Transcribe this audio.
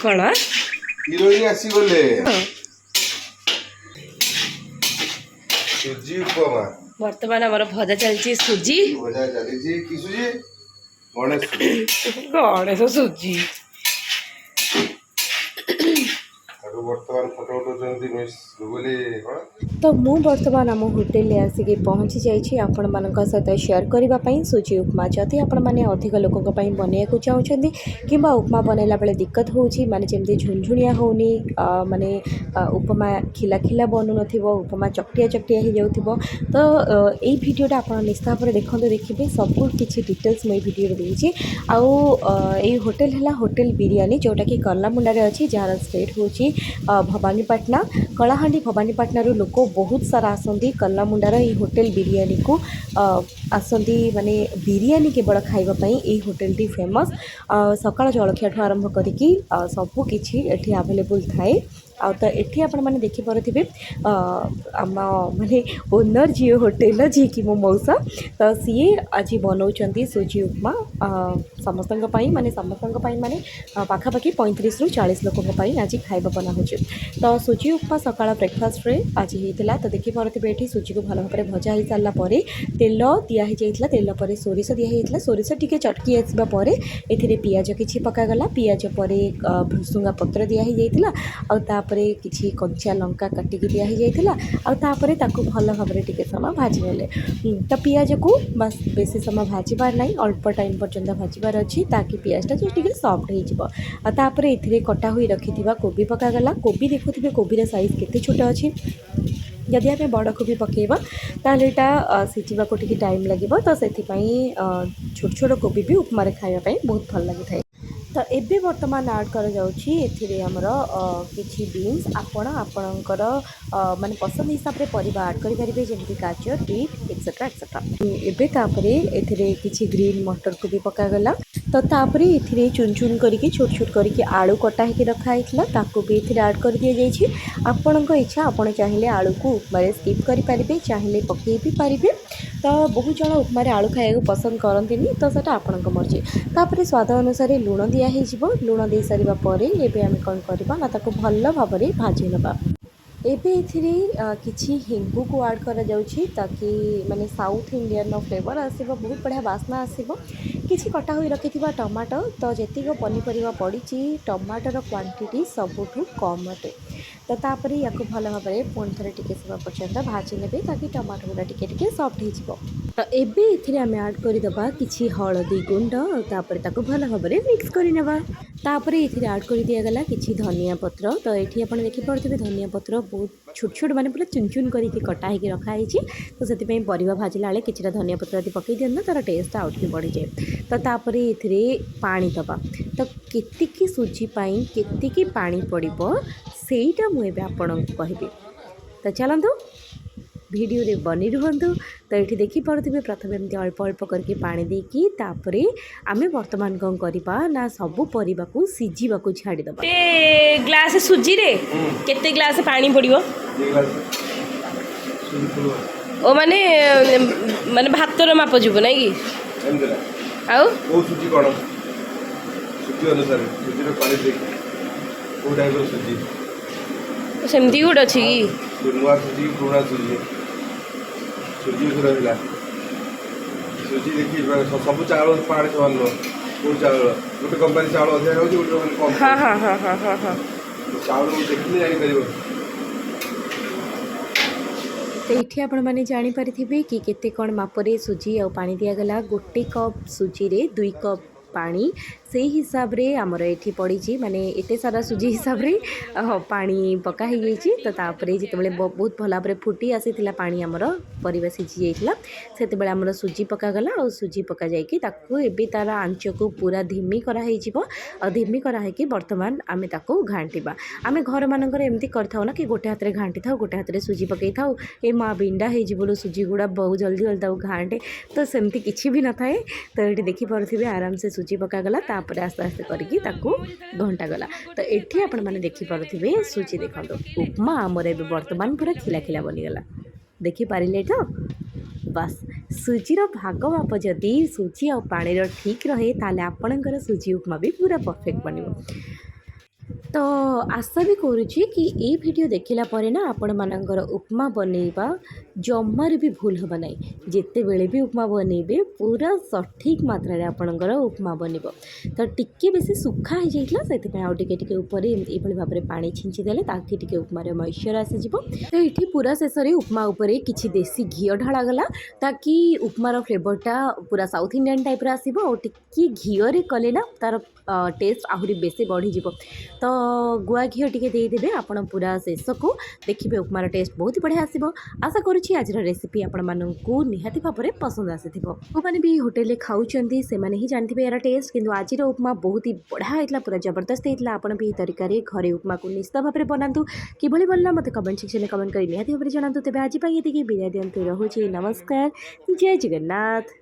कौन हिरोइन आसी गले सुजी उपमा बर्तमान आमर भजा चलती सुजी भजा चली कि सुजी गणेश सुजी गणेश सुजी बर्तमान फोटो उठाउछन्ती मिस गुगली कौन तो मु बर्तमान आम होटेल आसिक पहुँची जाइए आपण मान सहित सेयार करने सुजी उपमा जदि आपण मैंने अधिक लोकों बनवाक चाहते कि उपमा बनैला बेले दिक्कत होची माने जमती झुंझुणिया होनी माने उपमा खिला खिला बनू उपमा चकटिया चकटिया हो जाउथिबो तो यही भिडियोटा आप निश्चित भाव देखते देखिए सब किसी डिटेल्स मुझे भिडियो देती आउ होटेल है होटेल बिरयानी जोटा कि कलामुंडा अच्छी जार स्टेट हूँ भवानीपाटना कलाहांडी भवानीपाटना लोक बहुत सारा आसती कलामुंडार ये होटेल बिरयानी को आसती माने बिरयानी केवल खाइबापी ये होटेल टी फेमस सकाळ जलखिया ठू आरंभ करिकी सबू किछि एठी अवेलेबल थाए आ तो ये आपण मैंने देखिपे आम माने ओनर जी होटेल जी कि मो मौसा तो सी आज बनाऊँ सुजी उपमा समस्त माने समस्त माने पाखापाखि 35 ରୁ 40 लोकों आज खाଇବା बना हो तो सुजी उपमा सकाळ ब्रेकफास्ट रे आज होता तो देखिपे ये सुजी को भल भाव भजा हो सारापर तेल दिखाई तेल पर सोरिष दिखाई सोरिष टी चटकी आसवापर ए पियाज किसी पकागला पियाज पर भुसुंगा पत्र दिखाई आउे किसी कंचा लंका काटिक दिखाई आउे भल भाव टे समय भाजी नेले तो पियाज को बस बेसी समय भाजबार ना अल्प टाइम पर्यंत भाजबार अच्छी ताकि पियाजटा जो टे सफ्ट होपर ए कटा हुई रखि कोबी पकागला कोबी देखुए कोबीर साइज केते छोट अच्छी जदि आम बड़ कोबी पकेबा ताले यहाँ सीझा को टाइम लगे तो से छोट छोट कोबी भी उपमार खावाई बहुत भल लगी था तो एबे वर्तमान ऐड कर जाउछि एथिरे हमर किछि बीन्स आपणकर माने पसंद हिसाब रे परिबा ऐड करि परिबे जेमति गाजर बीट एक्सेट्रा एक्सेट्रा एबे तापरे एथिरे किछि ग्रीन मटर को भी पका गला तो तापरे एथिरे चुन चुन करके छोट छोट करके आलू कटा हेकि रखा हैतला ताको भी एथिरे ऐड कर दिया जाइछि आपणक इच्छा आपण चाहिले आलू को उपमारे स्किप करि परिबे चाहिले पकेइ भी परिबे तो बहुत जन उपमारे आलू खाइବାକୁ पसंद करंतिनी तो सेटा आपणक मर्जी तापरे स्वाद अनुसार लुण दिया हो लुण दे सारा पर एबे आमे कौन करबा ना ताको भल भाव में भाजी नबा एबे एथिरे किछि हिंगु को ऐड करा जाउछि ताकि माने साउथ इंडियन फ्लेवर आसीबो बहुत बढ़िया बास्ना आसीबो किछि कटा होई रखिथिबा टमाटो तो जेतिक पनीपरिया पड़ीछि टमाटर क्वांटिटी सबुठू कम अटे तो तापर या भल भाव में पुणी थे टी समय पर्यंत भाजी ने ताकि टमाटो गुड़ा टे सफ्ट हो तो एबे एथिरे आमे ऐड करदबा किछि हळदी गुंड तापर ताको भल भाव में मिक्स करनेबा तापर एथिरे ऐड कर दिया गला किछि धनिया पत्र तो एठी आपण देखि पड़थिबे धनिया पत्र बहुत छोट छोट माने पूरा चुन चुन करके कटा होकर रखा है तो से परिवा भाजिला बेले किछटा धनिया पत्र यदि पकई दियन तार टेस्ट आउट भी बढ़ी जाए तो तापर एथिरे पानी दबा तो केतिकी सुजी पाई केतिकी पानी पड़िबो सेटा मु एबे आपणक कहबी तो चलतु भिडियो रे बनी रुहतु तो ये देखिपे प्रथम एमती अल्प अल्प करके पानी देकी तापरे आमे वर्तमान कौन करबा ना सबू परिबा को सिझीबा को छाड़ीदबा ग्लास सुजी रे केते ग्लास पानी पड़िबो ओ माने माने भातर माप जीवो नै कि आउ ओ सुजी कोन सुजी अनुसार सुजी रो पानी देख ओ टाइप रो सुजी सेमती गुड अछि कि नुआ सुजी पुराना सुजी सुजी रहा सुजी देखिए सब चावल पाड़े समान कौ चावल गोटे कंपानी चावल अधिक हो गोटे कम हाँ हाँ हाँ हाँ हाँ हाँ चावल देखने जापर तो ये आपण मैंने जानीपारे कि केते कौन मापरे सुजी आ पानी दिगला गोटे कप सुजी रे 2 कप पानी से हिसाब रे आमर ये पड़ी माने एते सारा सुजी हिसाब रे पानी पका हो गई तो तापर जिते बहुत भल भाव फुटी आसी पानी आमर परिवा सिझी जाइला से आमर सुजी पकागला और सुजी पका जाइए एबे तार आंच को पूरा धिमी कराई धिमी कराई बर्तमान आमे ताको घांटिबा आमे घर मानकर एमती करथाउ ना कि गोटे हाथ रे घांटी थाउ गोटे हाथ रे सुजी पकई थाउ ए माँ बिंडा हो बोलो सुजी गुड़ा बहुत जल्दी जल्दी ताऊ घांटे तो सेमती किसी भी न थाए तो ये देखिपे आराम से सुजी पकागला तापर आस्ते आस्ते करके घंटा गला तो ये आपण मैंने देखिपे सुजी देखो उपमा आमर ए बर्तमान पूरा खिला खिला बनीगला देखिपारे तो बस सुजीर भाग माप जदि सुजी और पानी ठीक रहे ताले आपणकर सुजी उपमा भी पूरा परफेक्ट बनिबो तो आशा भी करुँची कि ये वीडियो देखला परे ना आपण मानकर उपमा बनैबा जमार भी भूल हम ना जिते बेले भी उपमा बनैबे पूरा सठिक मात्रा आपणकर उपमा बनब तो टिके बेसी सुखा हो जाइला से आउ टिके ऊपर ये भाव में पानी छींचीदे ताकि टिके उपमार मॉइस्चर आसीज तो ये पूरा शेष में उपमा उपरे किसी देसी घी ढालागला ताकि उपमार फ्लेवरटा पूरा साउथ इंडियन टाइप आसो और टिके घीरे कले ना तार टेस्ट आहरी बेसी बढ़ीज तो गुआ घी टिके देदेवे आपण पूरा शेष को देखिए उपमार टेस्ट बहुत ही बढ़िया आसो आशा करुँची आज रेसिपी आपण मानू निहाती भाव में पसंद आसी मैंने भी होटेल खाऊँच से ही जानते यार टेस्ट किंतु आज उपमा बहुत ही बढ़िया होता पूरा जबरदस्त होता आपण भी तरीका घरे उपमा को निश्चित भाव में बनातु कि बनला मत कमेंट सेक्शन में कमेंट कर निहाती भाव में जनातु तेज आज ये विदाय दिंतु रोचे नमस्कार जय जगन्नाथ।